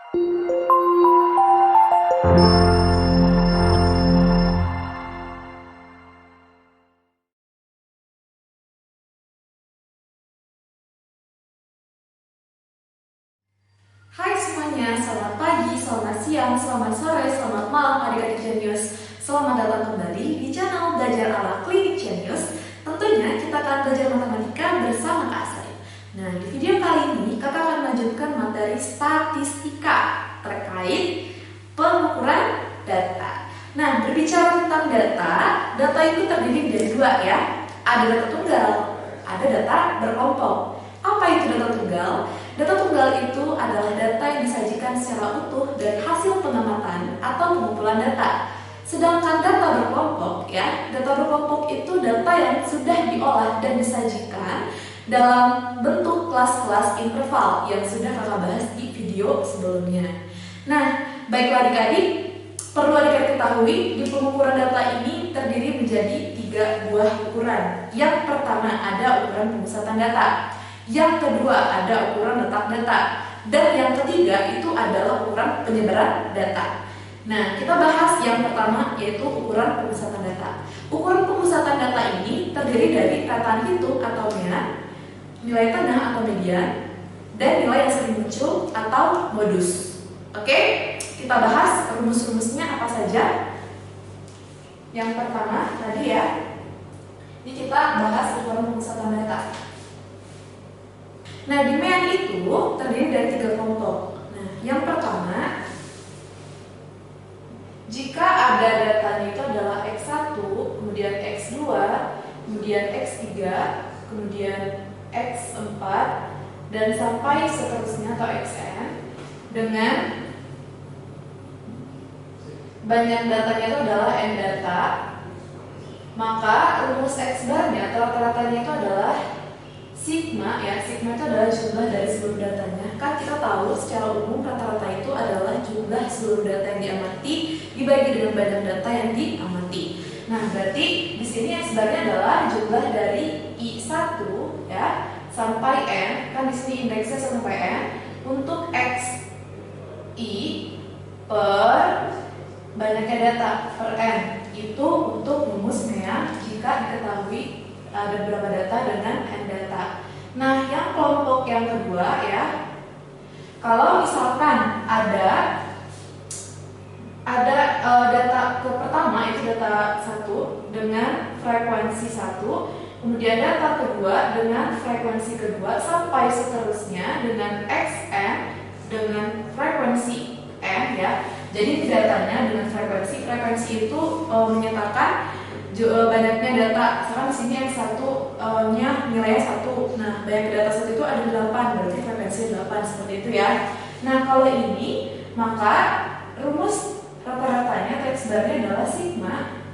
Hai semuanya, selamat pagi, selamat siang, selamat sore, selamat malam adik-adik Genius. Selamat datang kembali di channel Belajar ala Klinik Genius. Tentunya kita akan belajar matematika bersama Kak Asri. Nah, di video kali ini kakak akan melanjutkan materi statistika terkait pengukuran data. Nah, berbicara tentang data itu terdiri dari dua ya. Ada data tunggal, ada data berkelompok. Apa itu data tunggal? Data tunggal itu adalah data yang disajikan secara utuh dari hasil pengamatan atau pengumpulan data. Sedangkan data berkelompok ya, data berkelompok itu data yang sudah diolah dan disajikan dalam bentuk kelas-kelas interval yang sudah kakak bahas di video sebelumnya. Nah, baiklah adik-adik, perlu adik-adik ketahui di pengukuran data ini terdiri menjadi 3 buah ukuran. Yang pertama ada ukuran pemusatan data. Yang kedua ada ukuran letak data. Dan yang ketiga itu adalah ukuran penyebaran data. Nah, kita bahas yang pertama yaitu ukuran pemusatan data. Ukuran pemusatan data ini terdiri dari rataan hitung atau mean, nilai tengah atau median, dan nilai yang sering muncul atau modus. Oke, kita bahas rumus-rumusnya apa saja. Yang pertama tadi ya, ini kita bahas ukuran pemusatan data. Nah, di mean itu terdiri dari 3 kelompok. Nah, yang pertama, jika ada datanya itu adalah X1, kemudian X2, kemudian X3, kemudian X4, dan sampai seterusnya atau Xn, dengan banyak datanya itu adalah N data, maka rumus X barnya atau rata-ratanya itu adalah sigma ya, sigma itu adalah jumlah dari seluruh datanya. Kan kita tahu secara umum rata-rata itu adalah jumlah seluruh data yang diamati dibagi dengan banyak data yang diamati. Nah, berarti di sini yang sebenarnya adalah jumlah dari I1 ya sampai N, kan di sini indeksnya sampai N untuk X I per banyaknya data per N. Itu untuk rumus mean jika diketahui ada beberapa data dengan N data. Nah, yang kelompok yang kedua ya, kalau misalkan ada data pertama itu data 1 dengan frekuensi 1, kemudian data kedua dengan frekuensi kedua sampai seterusnya dengan Xn dengan frekuensi N ya. Jadi datanya dengan frekuensi itu menyatakan banyaknya data. Misalkan di sini yang satunya nilainya 1. Nah, banyak data 1 itu ada 8, berarti frekuensi 8 seperti itu ya. Nah, kalau ini maka rumus rata-ratanya atau X barnya adalah sigma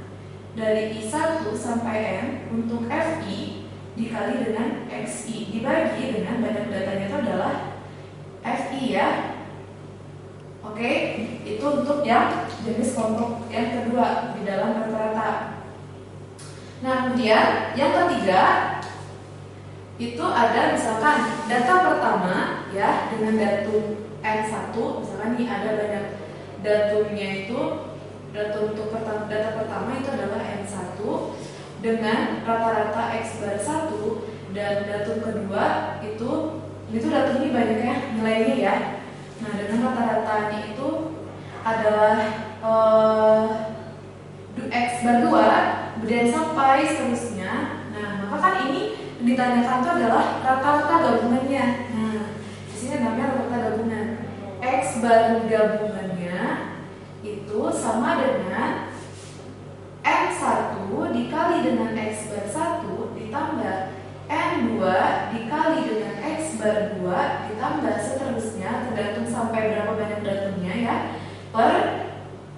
dari I1 sampai N untuk Fi dikali dengan Xi dibagi dengan banyak datanya itu adalah Fi ya. Oke, itu untuk yang jenis kelompok yang kedua di dalam rata-rata. Nah, kemudian yang ketiga itu ada misalkan data pertama ya dengan datum N1, misalkan ini ada banyak datumnya itu, datum untuk data pertama itu adalah N1 dengan rata-rata X bar 1, dan datum kedua itu datum ini banyaknya nilainya ya. Nah, dengan rata-ratanya itu adalah X bar 2, kemudian sampai seterusnya. Nah, maka kan ini ditanyakan itu adalah rata-rata gabungannya. Nah, di sini namanya rata-rata gabungan. X bar gabungannya itu sama dengan N1 dikali dengan X bar 1 ditambah N2 dikali dengan X bar 2 ditambah seterusnya tergantung sampai berapa banyak datumnya ya, per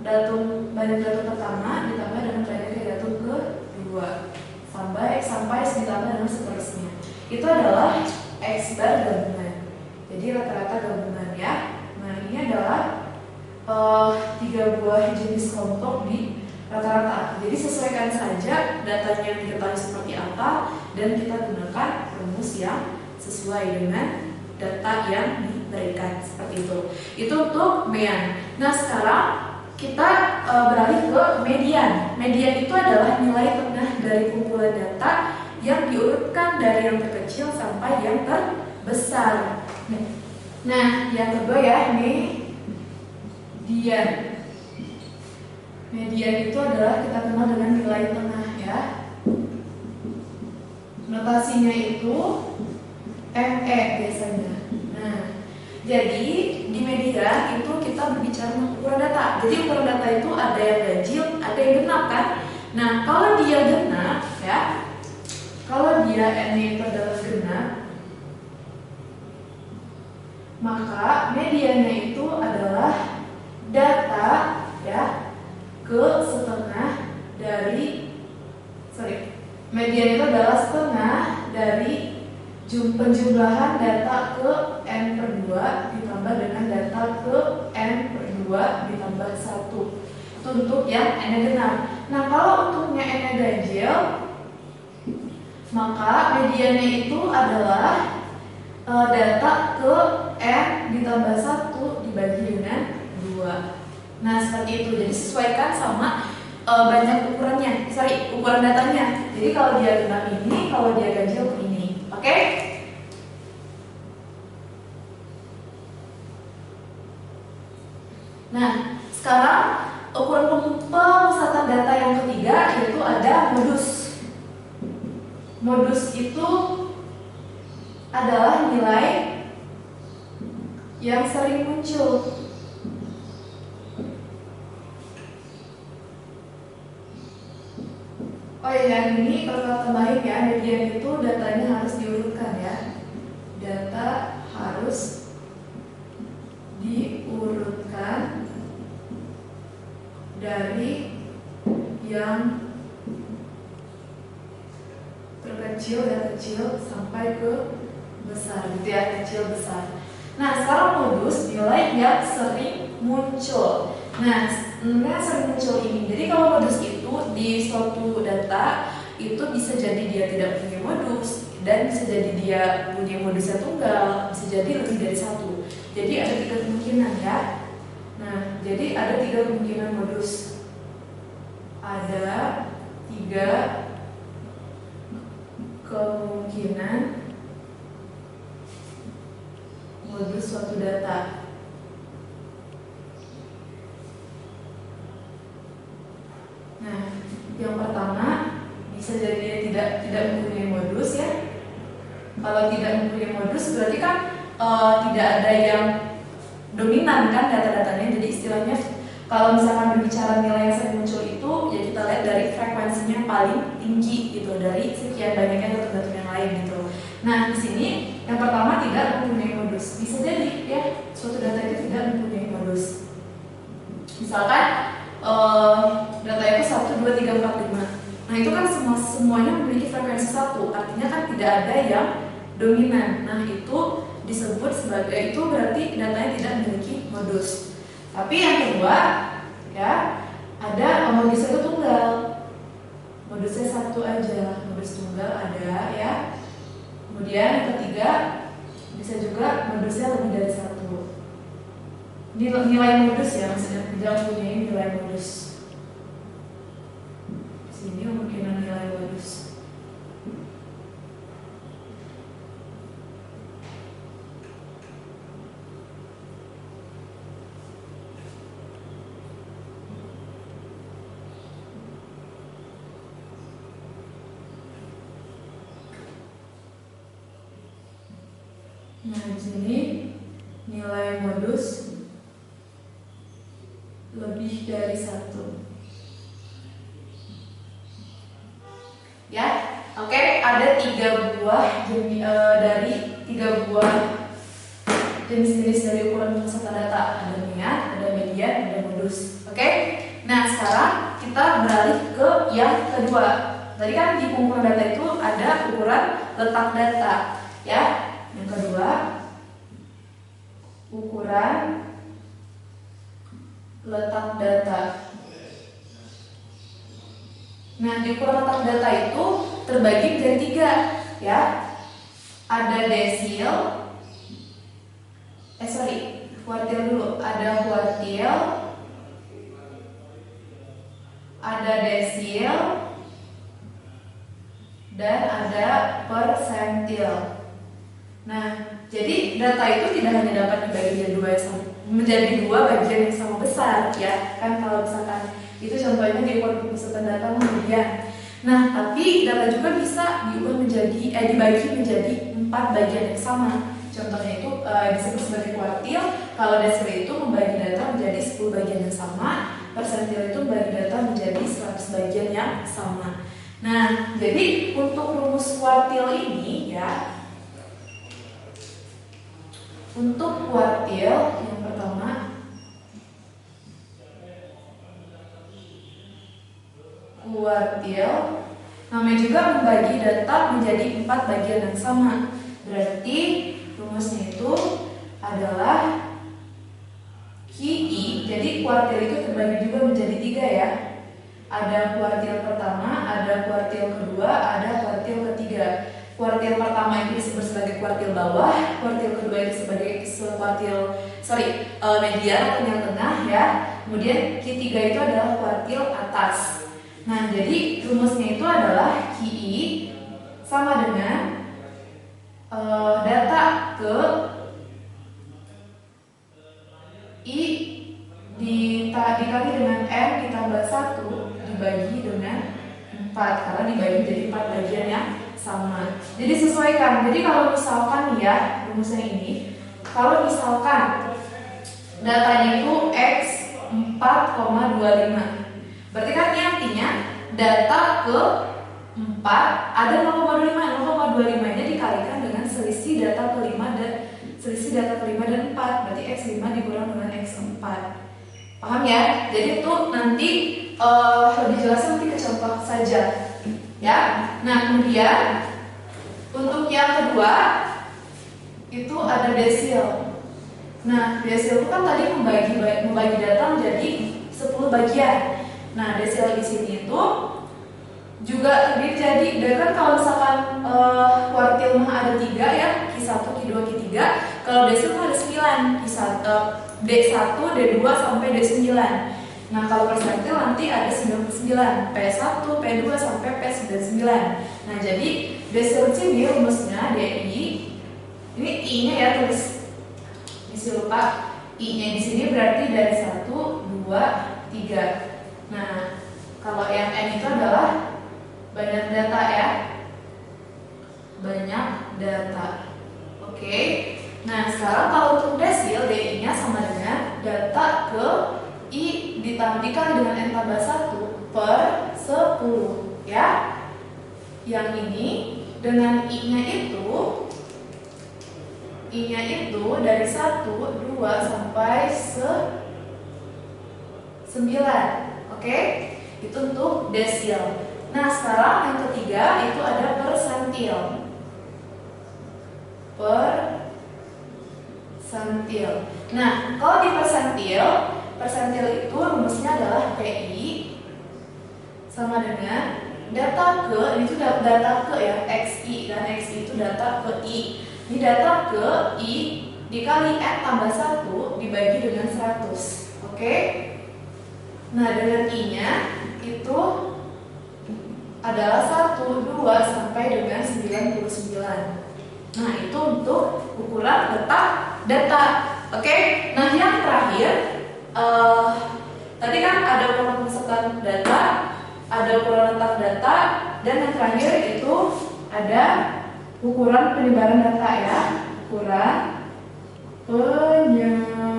banyak datum pertama ditambah dengan banyaknya datum kedua sampai ditambah dengan seterusnya. Itu adalah X bar gabungan. Jadi rata-rata gabungan ya. Nah, ini adalah 3 buah jenis kelompok di rata-rata. Jadi sesuaikan saja datanya yang diketahui seperti apa dan kita gunakan rumus yang sesuai dengan data yang berikan, seperti itu. Itu untuk mean. Nah, sekarang kita beralih ke median. Median itu adalah nilai tengah dari kumpulan data yang diurutkan dari yang terkecil sampai yang terbesar. Nah, yang kedua ya, median. Median itu adalah kita kenal dengan nilai tengah ya. Notasinya itu ME biasanya. Nah, jadi di median itu kita berbicara ukuran data. Jadi ukuran data itu ada yang ganjil, ada yang genap kan. Nah, kalau dia genap ya, kalau dia N-nya itu adalah genap, maka mediannya itu adalah data ya ke setengah dari median itu adalah setengah dari penjumlahan data ke N per 2 ditambah dengan data ke N per 2 ditambah 1. Itu untuk yang N-nya genap. Nah, kalau untuknya N-nya ganjil, maka mediannya itu adalah data ke N ditambah 1 dibagi dengan 2. Nah, seperti itu. Jadi sesuaikan sama banyak ukurannya, ukuran datanya. Jadi kalau dia genap ini, kalau dia ganjil ini. Oke? Nah, sekarang ukuran pemusatan data yang ketiga yaitu ada modus. Modus itu adalah nilai yang sering muncul. Oh ya, ini perlu tambahin ya, median itu datanya harus diurutkan ya. Data harus diurutkan dari yang terkecil dan kecil sampai ke besar, gitu ya, kecil besar. Nah, sekarang modus nilai yang sering muncul. Nah, sering muncul ini. Jadi kalau modus itu di suatu data itu bisa jadi dia tidak punya modus dan bisa jadi dia punya modusnya tunggal, bisa jadi lebih dari satu. Jadi ada 3 kemungkinan ya. Nah, jadi ada 3 kemungkinan modus. Ada 3 kemungkinan modus suatu data. Nah, yang pertama bisa jadi dia tidak mempunyai modus ya. Kalau tidak mempunyai modus berarti kan tidak ada yang dominan kan data-datanya. Jadi istilahnya kalau misalkan berbicara nilai yang sering muncul itu ya kita lihat dari frekuensinya paling tinggi gitu dari sekian banyaknya data-data yang lain gitu. Nah, di sini yang pertama tidak mempunyai modus. Bisa jadi ya suatu data itu tidak mempunyai modus. Misalkan data itu 1, 2, 3, 4, 5. Nah, itu kan semuanya memiliki frekuensi 1. Artinya kan tidak ada yang dominan. Nah, itu disebut sebagai, itu berarti datanya tidak memiliki modus. Tapi yang kedua ya, ada modusnya itu tunggal. Modusnya 1 aja, modus tunggal ada ya. Kemudian yang ketiga bisa juga modusnya lebih dari 1. Nilai modus ya, maksudnya tidak mempunyai nilai modus. Di sini kemungkinan nilai modus. Nah, di sini nilai modus lebih dari 1. Ya, oke, ada 3 buah dari 3 buah jenis-jenis dari ukuran pemusatan data. Ada mean, ada median, ada modus. Oke. Nah, sekarang kita beralih ke yang kedua. Tadi kan di ukuran data itu ada ukuran letak data, ya. Yang kedua, ukuran letak data. Nah, di ukuran letak data itu terbagi menjadi 3, ya. Ada desil, Kuartil dulu. Ada kuartil, ada desil, dan ada persentil. Nah, jadi data itu tidak hanya dapat dibagi menjadi dua bagian yang sama besar, ya kan? Kalau misalkan itu contohnya di pemusatan data kemudian. Nah, tapi data juga bisa dibagi menjadi 4 bagian yang sama. Contohnya itu disebut sebagai kuartil. Kalau desil itu membagi data menjadi 10 bagian yang sama, persentil itu membagi data menjadi 100 bagian yang sama. Nah, jadi untuk rumus kuartil ini ya, untuk kuartil yang pertama, kuartil namanya juga membagi data menjadi 4 bagian yang sama. Berarti rumusnya itu adalah QI. Jadi kuartil itu terbagi juga menjadi 3 ya. Ada kuartil pertama, ada kuartil kedua, ada kuartil ketiga. Kuartil pertama itu disebut sebagai kuartil bawah, kuartil kedua itu sebagai median atau yang tengah ya. Kemudian Q3 itu adalah kuartil atas. Nah, jadi rumusnya itu adalah QI sama dengan data ke I dikali dengan M ditambah 1 dibagi dengan 4, karena dibagi jadi 4 bagian yang sama. Jadi sesuaikan. Jadi kalau misalkan ya rumusnya ini, kalau misalkan datanya itu X 4,25, berarti kan ini artinya data ke 4 ada 0,25 nya dikalikan dengan selisih data kelima dan 4, berarti X5 dikurang dengan X4. Paham ya? Jadi itu nanti lebih jelas nanti ke contoh saja ya. Nah, kemudian untuk yang kedua itu ada desil. Nah, desil itu kan tadi membagi data menjadi 10 bagian. Nah, desil di sini itu juga terdiri jadi kan kalau misalkan kuartil mah ada 3 ya, Q1, Q2, Q3. Kalau desil mah ada 9, D1, D2 sampai D9. Nah, kalau persentil nanti ada 99, P1, P2 sampai P99. Nah, jadi desil sini rumusnya DI. Ini I-nya ya, tulis. Misi lupa. I-nya di sini berarti dari 1, 2, 3. Nah, kalau yang N itu adalah banyak data ya. Banyak data. Oke. Nah, sekarang kalau untuk desil, DI-nya sama dengan data ke I dikali dengan N tambah 1 per 10 ya. Yang ini dengan I-nya itu dari 1, 2 sampai 9. Oke? Itu untuk desil. Nah, sekarang yang ketiga itu ada persentil. Nah, kalau di persentil itu rumusnya adalah PI sama dengan data ke, ini itu data ke ya, XI dan XI itu data ke I. Ini data ke I dikali N tambah 1 dibagi dengan 100. Oke? Nah, dengan I-nya itu adalah 1, 2 sampai dengan 99. Nah, itu untuk ukuran letak data. Oke? Nah, yang terakhir tadi kan ada ukuran pemusatan data, ada ukuran letak data, dan yang terakhir itu ada ukuran penyebaran data ya. Ukuran penyebaran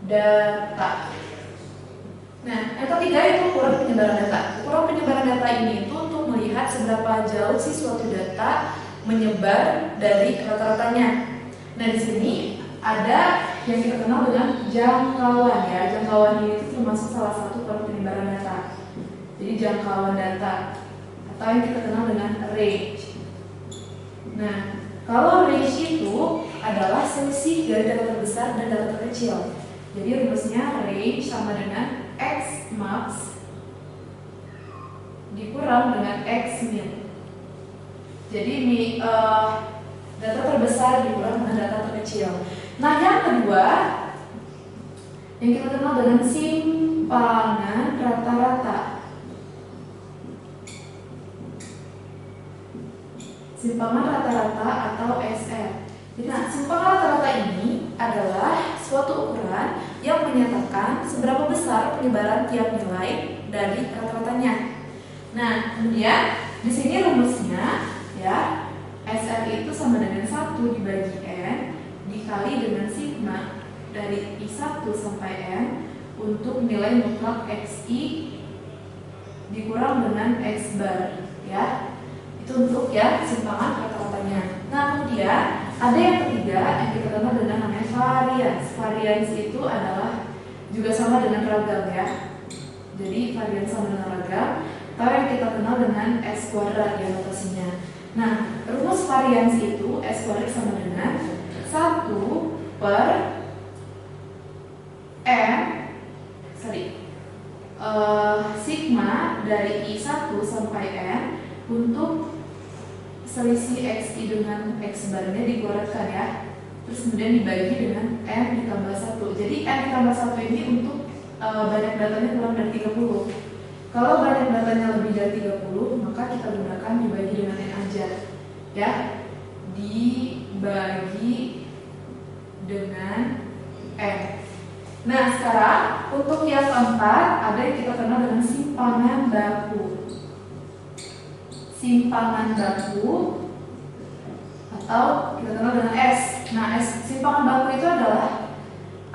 data. Nah, yang ketiga itu ukuran penyebaran data. Ukuran penyebaran data ini itu untuk melihat seberapa jauh sih suatu data menyebar dari rata-ratanya. Nah, di sini ada yang kita kenal dengan jangkauan ya. Jangkauan ini itu termasuk salah satu ukuran penyebaran data. Jadi jangkauan data atau yang kita kenal dengan range. Nah, kalau range itu adalah selisih dari data terbesar dan data terkecil. Jadi rumusnya range sama dengan X max dikurang dengan X min. Jadi ini Data terbesar dikurang dengan data terkecil. Nah, yang kedua yang kita kenal dengan simpangan rata-rata. Simpangan rata-rata atau SR. Nah, simpangan rata-rata ini adalah suatu ukuran yang menyatakan seberapa besar penyebaran tiap nilai dari rata-ratanya. Nah, kemudian di sini rumusnya ya, SR itu sama dengan 1 dibagi N dikali dengan sigma dari I1 sampai N untuk nilai mutlak XI dikurang dengan X bar ya. Itu untuk ya simpangan rata-ratanya. Nah, kemudian ada yang ketiga yang kita kenal dengan namanya varians. Varians itu adalah juga sama dengan ragam ya. Jadi varians sama dengan ragam atau yang kita kenal dengan S kuadrat ya notasinya. Nah, rumus varians itu S kuadrat sama dengan 1 per M sigma dari I1 sampai N untuk selisih XI dengan X barnya dikuadratkan ya. Terus kemudian dibagi dengan N ditambah 1. Jadi N ditambah 1 ini untuk banyak datanya kurang dari 30. Kalau banyak datanya lebih dari 30, maka kita gunakan dibagi dengan N aja ya. Dibagi dengan N. Nah, sekarang untuk yang keempat ada yang kita kenal dengan simpangan baku. Simpangan baku atau kita kenal dengan S. Nah, simpangan baku itu adalah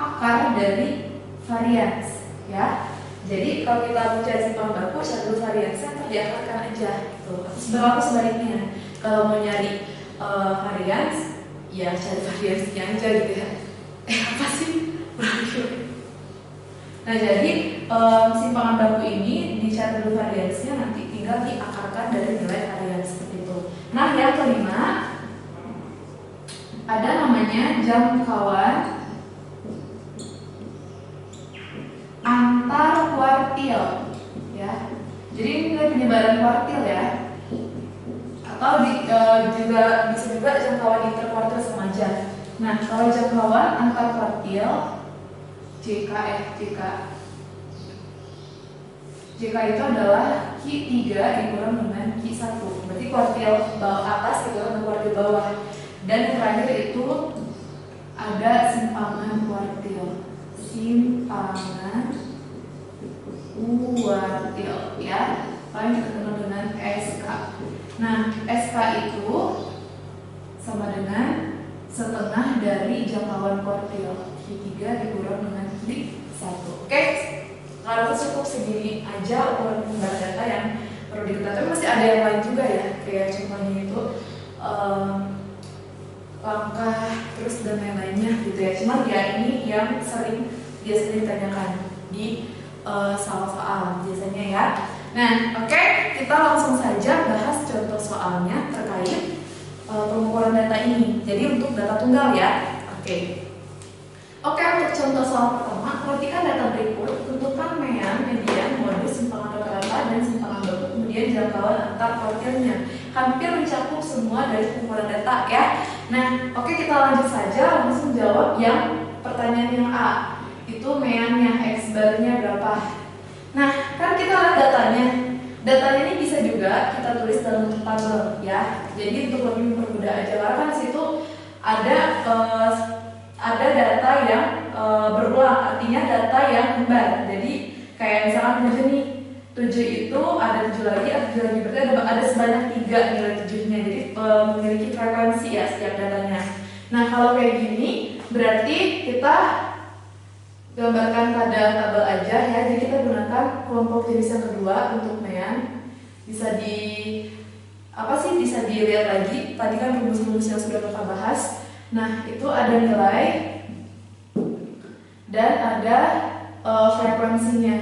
akar dari varians ya. Jadi kalau kita mencari simpangan baku, cari dulu variansnya atau diakarkan aja gitu. Atau sebaliknya, kalau mau nyari varians, ya cari variansnya aja gitu ya. Apa sih? Nah, jadi simpangan baku ini dicari dulu variansnya, nanti tinggal diakarkan dari nilai varians seperti itu. Nah, yang kelima ada namanya jangkauan antar kuartil ya. Jadi ini nilai penyebaran kuartil ya. Atau juga bisa juga jangkauan interkuartil sama aja. Nah, kalau jangkauan antar kuartil JK itu adalah Q3 dikurang dengan Q1. Berarti kuartil bawah atas dikurang dengan kuartil bawah. Dan yang terakhir itu ada simpangan kuartil. Simpangan kuartil ya. Paling kita kenal dengan SK. Nah, SK itu sama dengan setengah dari jangkauan kuartil. Q3 dikurang dengan Q1. Oke, kalau cukup segini aja ukuran penyebaran data yang perlu diketahui. Tapi masih ada yang lain juga ya, kayak contohnya itu langkah terus dan lain-lainnya gitu ya. Cuman ya ini yang sering biasanya ditanyakan di soal-soal biasanya ya. Nah, oke, kita langsung saja bahas contoh soalnya terkait pengukuran data ini. Jadi untuk data tunggal ya. Oke, untuk contoh soal pertama, perhatikan data berikut, tentukan mean, median, modus, simpangan rata-rata, dan simpangan baku, kemudian jangkauan antar kuartilnya. Hampir mencakup semua dari pengukuran data ya. Nah, oke, kita lanjut saja, langsung jawab yang pertanyaan yang A. Itu meannya, X barnya berapa? Nah, kan kita lihat datanya. Datanya ini bisa juga kita tulis dalam bentuk tabel ya. Jadi untuk lebih mempermudah aja, karena kan situ ada data yang berulang, artinya data yang kembar. Jadi kayak misalkan 7 nih, 7 itu ada 7 lagi, berarti ada sebanyak 3 nilai 7-nya. Jadi memiliki frekuensi ya setiap datanya. Nah, kalau kayak gini berarti kita gambarkan pada tabel aja ya. Jadi kita gunakan kelompok jenis yang kedua untuk mean. Bisa dilihat lagi. Tadi kan rumus-rumus yang sudah kita bahas. Nah, itu ada nilai dan ada frekuensinya.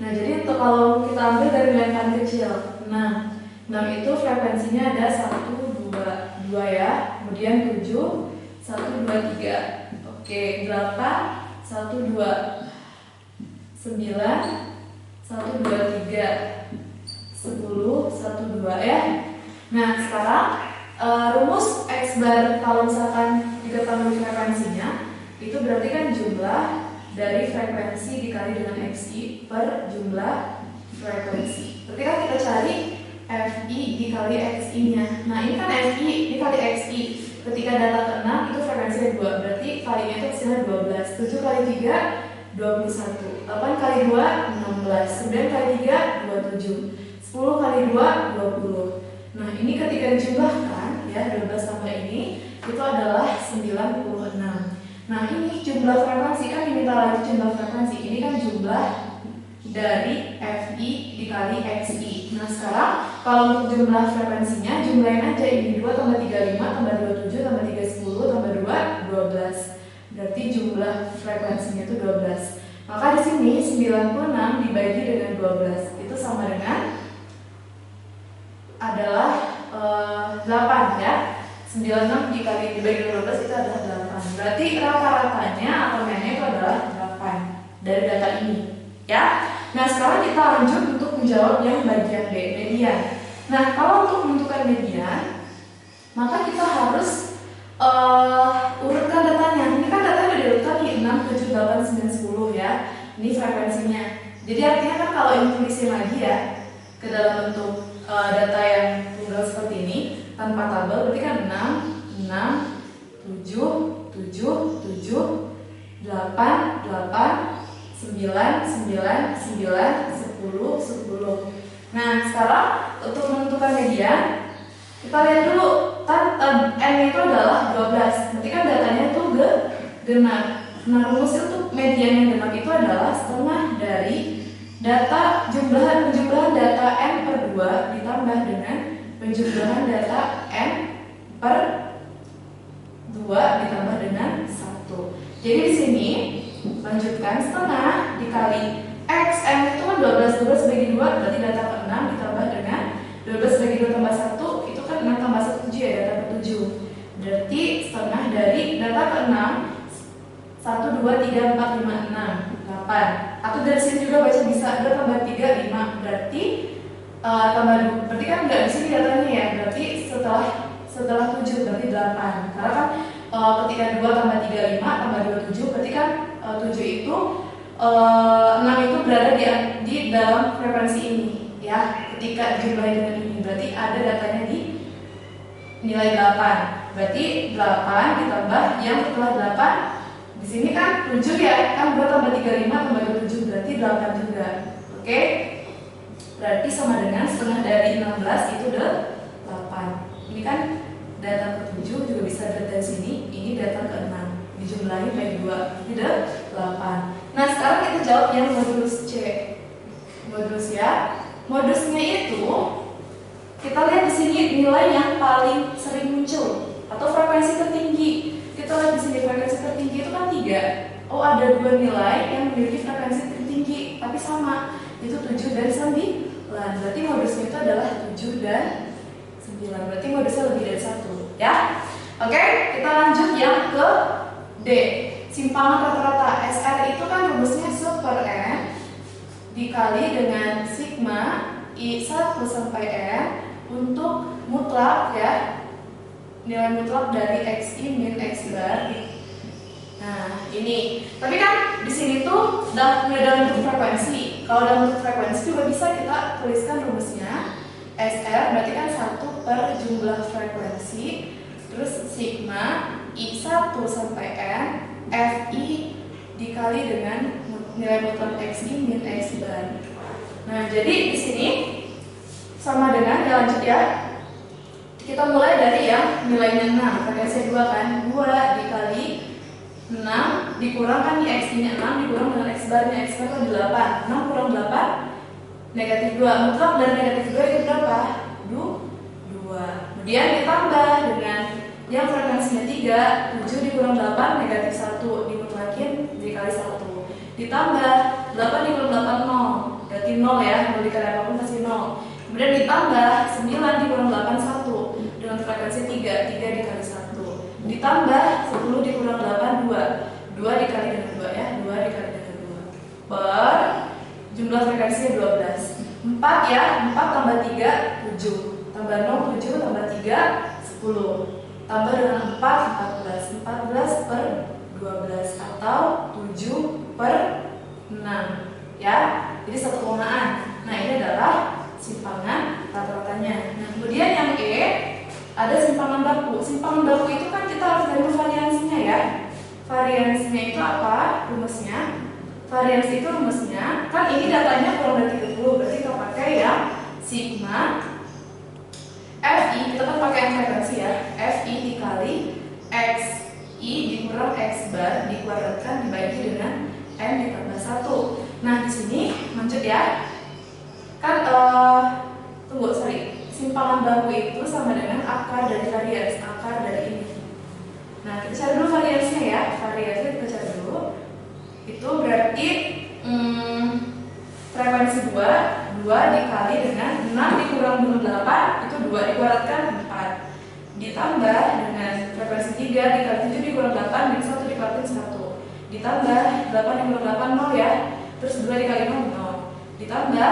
Nah, jadi untuk kalau kita ambil dari nilai yang paling kecil, 6 itu frekuensinya ada 1, 2 ya. Kemudian 7, 1, 2, 3. Oke, 8, 1, 2, 9, 1, 2, 3, 10, 1, 2 ya. Nah, sekarang Rumus X bar kalau misalkan diketahui frekuensinya, itu berarti kan jumlah dari frekuensi dikali dengan XI per jumlah frekuensi. Berarti kan kita cari FI dikali XI-nya. Nah ini kan FI dikali XI. Ketika data ke-6 itu frekuensinya 2, berarti kalinya itu hasilnya 12. 7 kali 3, 21. 8 kali 2, 16. 9 kali 3, 27. 10 kali 2, 20. Nah ini ketika dijumlahkan, ya 12 tambah ini, itu adalah 96. Nah ini jumlah frekuensi, kan diminta lagi jumlah frekuensi. Ini kan jumlah dari FI dikali XI. Nah sekarang kalau untuk jumlah frekuensinya, jumlahin aja ini 2 tambah 35 tambah 27 tambah 3 10 tambah 2 12. Berarti jumlah frekuensinya itu 12. Maka di sini 96 dibagi dengan 12 itu sama dengan adalah 8 ya. 96 dibagi dengan 12 itu adalah 8. Berarti rata-ratanya atau meannya itu adalah 8 dari data ini ya. Nah sekarang kita lanjut untuk menjawab yang bagian B, median. Nah kalau untuk menentukan median, maka kita harus urutkan datanya. Ini kan datanya udah diurutkan di 6, 7, 8, 9, 10 ya. Ini frekuensinya. Jadi artinya kan kalau ini tulisin lagi ya ke dalam bentuk data yang tunggal seperti ini tanpa tabel, berarti kan 6, 6, 7, 7, 7, 8, 8, 9, 9, 9, 10, 10. Nah sekarang untuk menentukan median, kita lihat dulu kan N itu adalah 12, berarti kan datanya itu genap. Nah rumus itu median yang genap itu adalah setengah dari data penjumlahan data N per 2 ditambah dengan penjumlahan data N per 2 ditambah dengan 1. Jadi di sini lanjutkan setengah dikali X, N itu kan 12 bagi 2 berarti data ke 6 ditambah dengan 12 bagi 2 tambah 1 itu kan 6 tambah 1 7 ya, data ke 7. Berarti setengah dari data ke 6 1, 2, 3, 4, 5, 6, 8. Atau dari sini juga baca bisa 2 tambah 3, 5. Berarti berarti kan nggak di sini datanya ya. Berarti setelah 7 berarti 8. Karena kan ketika 2 tambah 3, 5 tambah 2, 7 berarti kan 7 itu 6 itu berada di dalam frekuensi ini ya. Ketika dijumlahin dengan ini berarti ada datanya di nilai 8. Berarti 8 ditambah yang setelah 8 di sini kan 7 ya, kan 2 tambah 3, 5 tambah 2, 7 berarti 8 juga. Oke? Berarti sama dengan setengah dari 16 itu 8. Ini kan data ke 7 juga bisa dari sini, ini data ke 6. Dijumlahin bagi 2, itu 8. Nah, sekarang kita jawab yang modulus C. Modulus ya. Modusnya itu kita lihat di sini nilai yang paling sering muncul atau frekuensi tertinggi. Kita lihat di sini frekuensi tertinggi itu kan 3. Oh, ada 2 nilai yang memiliki frekuensi tertinggi tapi sama, itu 7 dan 9. Berarti modusnya itu adalah 7 dan 9. Berarti modusnya lebih dari 1 ya. Oke, kita lanjut yang ke D. Simpangan rata-rata. SR itu kan rumusnya 1/N dikali dengan sigma I1 sampai N untuk mutlak ya. Nilai mutlak dari XI min X bar. Nah, ini. Tapi kan di sini tuh dalam bentuk frekuensi. Kalau dalam bentuk frekuensi juga bisa kita tuliskan rumusnya. SR berarti kan 1 per jumlah frekuensi. Terus sigma I1 sampai N FI dikali dengan nilai mutlak XI min X bar. Nah, jadi di sini sama dengan ya, lanjut ya. Kita mulai dari yang nilainya 6, frekuensi 2 kan, 2 dikali 6 dikurangkan di X-nya 6 dikurang dengan X barnya, X bar itu 8. 6 kurang 8 negatif 2. Mutlak dari negatif 2 itu berapa? 2. Kemudian ditambah dengan yang frekuensinya 3, 7 dikurang 8 negatif 1 dimutlakin dikali 1. Ditambah 8 dikurang 8 0. Berarti 0 ya, mau dikali apapun pasti 0. Kemudian ditambah 9 dikurang 8 1 dengan frekuensi 3 dikali 1. Ditambah 10 dikurang 8 2 dikali dengan 2 ya, 2 dikali dengan 2 per jumlah frekuensinya 12. 4 ya, 4 tambah 3 7 tambah 0 7 tambah 3 10 10. Tambah dengan 4, 14. 14 per 12 atau 7 per 6 ya. Jadi satu komaan. Nah, ini adalah simpangan rata-ratanya. Nah, kemudian yang E ada simpangan baku. Simpangan baku itu kan kita harus cari variansinya ya. Variansinya itu apa? Rumusnya. Variansi itu rumusnya kan ini datanya kurang dari 30, berarti kita pakai ya sigma FI, kita kan pakai yang frekuensi ya. FI dikali XI dikurang X bar dikuadratkan dibagi dengan M ditambah 1. Nah, di sini lanjut ya. Kan simpangan baku itu sama dengan akar dari varians, akar dari ini. Nah, kita cari dulu variansnya ya. Variansnya kita cari dulu. Itu berarti frekuensi 2 dikali dengan 6 dikurang dengan 8 itu 2 dikuadratkan 4 ditambah dengan frekuensi 3 dikali 7 dikurang 8 min 1 dikuadratkan 1 ditambah 8 dikurang 8 0 ya, terus 2 dikali 0 ditambah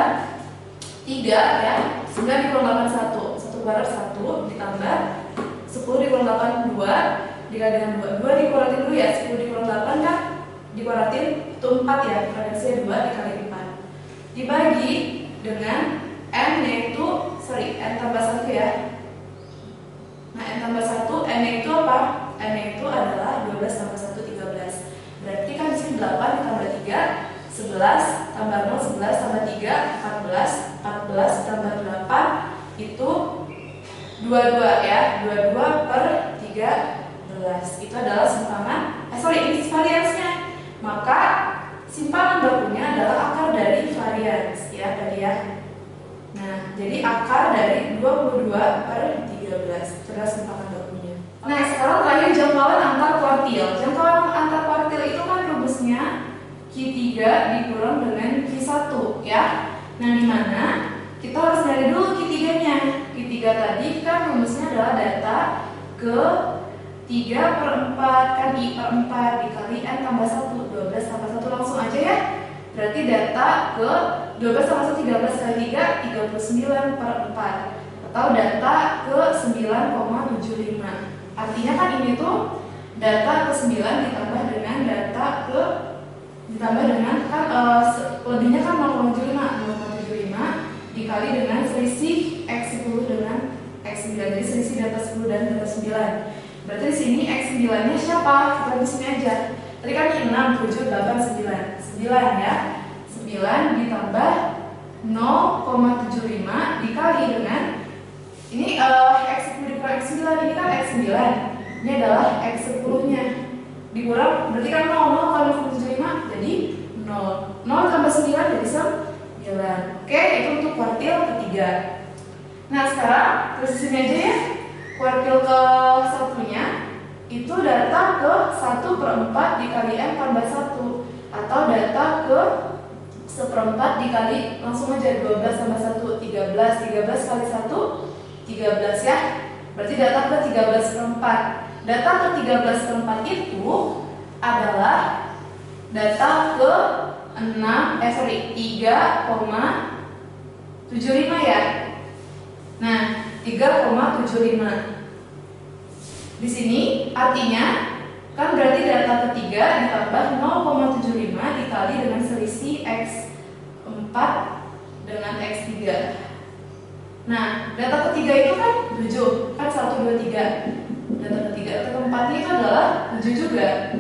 3 ya, 9 dikurang 8 1 kuadrat 1 ditambah 10 dikurang 8 2 dikali dengan 2 dikuadratkan dulu ya, 10 dikurang 8 kan dikuadratkan itu 4 ya, frekuensinya 2 dikali 4 dibagi dengan N yaitu N tambah 1 ya. Nah, N tambah 1, N itu apa? N itu adalah 12 tambah 1 13. Berarti kan di sini 8 ditambah 3 11 tambah 0 11 tambah 3 14 14 tambah 8 itu 22 ya. 22 per 13. Itu adalah simpangan ini variansnya. Maka simpangan bakunya adalah akar dari varians ya tadi ya. Nah, jadi akar dari 22 per 13 adalah simpangan bakunya. Nah, sekarang terakhir jangkauan antar kuartil. Jangkauan antar kuartil itu kan rumusnya Q3 dikurang dengan Q1 ya. Nah, di mana kita harus cari dulu Q3-nya. Q3 tadi kan rumusnya adalah data ke 3 per 4 kan I per 4 dikali N tambah 1 12 tambah 1 langsung aja ya. Berarti data ke 12 tambah 1 13 kali 3 39 per 4 atau data ke 9,75. Artinya kan ini tuh data ke 9 ditambah dengan data ke ditambah dengan kan lebihnya kan 0,75 dikali dengan selisih X10 dengan X9. Jadi selisih data 10 dan data 9. Berarti di sini X9-nya siapa? Kita di sini aja. Tadi kan 6, 7, 8, 9. 9 ya. 9 ditambah 0,75 dikali dengan ini X10 dikurang X9, ini kan X9. Ini adalah X10-nya. Dikurang berarti kan 0 kali 0,75 jadi 0. 0 tambah 9 jadi 9. Oke, itu untuk kuartil ketiga. Nah, sekarang terus di sini aja ya. Kuartil ke satunya itu data ke 1 per 4 dikali M tambah 1 atau data ke 1/4 dikali langsung aja 12 tambah 1 13 13 kali 1 13 ya. Berarti data ke 13/4. Data ke 13/4 itu adalah data ke 3,75 ya. Nah, 3,75. Di sini artinya kan berarti data ketiga ditambah 0,75 dikali dengan selisih X4 dengan X3. Nah, data ketiga itu kan 7, kan 1, 2, 3. Data ketiga, data keempatnya itu adalah 7 juga.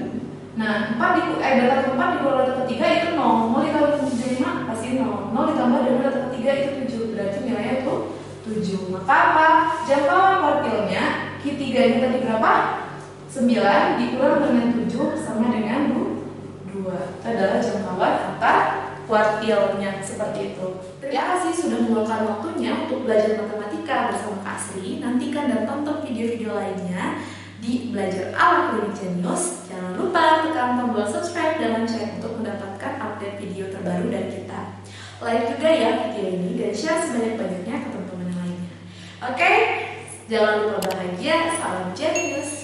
Nah, data keempat dikurang data ketiga itu 0. 0 dikali 75 pasti 0. 0 ditambah dengan data ketiga itu 7. Berarti nilainya itu 7. Maka apa? Jangkauan kuartilnya Q3-nya tadi berapa? 9 dikurang dengan 7 sama dengan 2. Itu adalah jangkauan antar kuartilnya seperti itu. Terima kasih sudah meluangkan waktunya untuk belajar matematika bersama Kak Asri. Nantikan dan tonton video-video lainnya di Belajar ala Klinik Jenius. Jangan lupa tekan tombol subscribe dan lonceng untuk mendapatkan update video terbaru dari kita. Like juga ya video ini dan share sebanyak-banyaknya ke teman-teman yang lainnya. Oke, jangan lupa bahagia. Salam Jenius.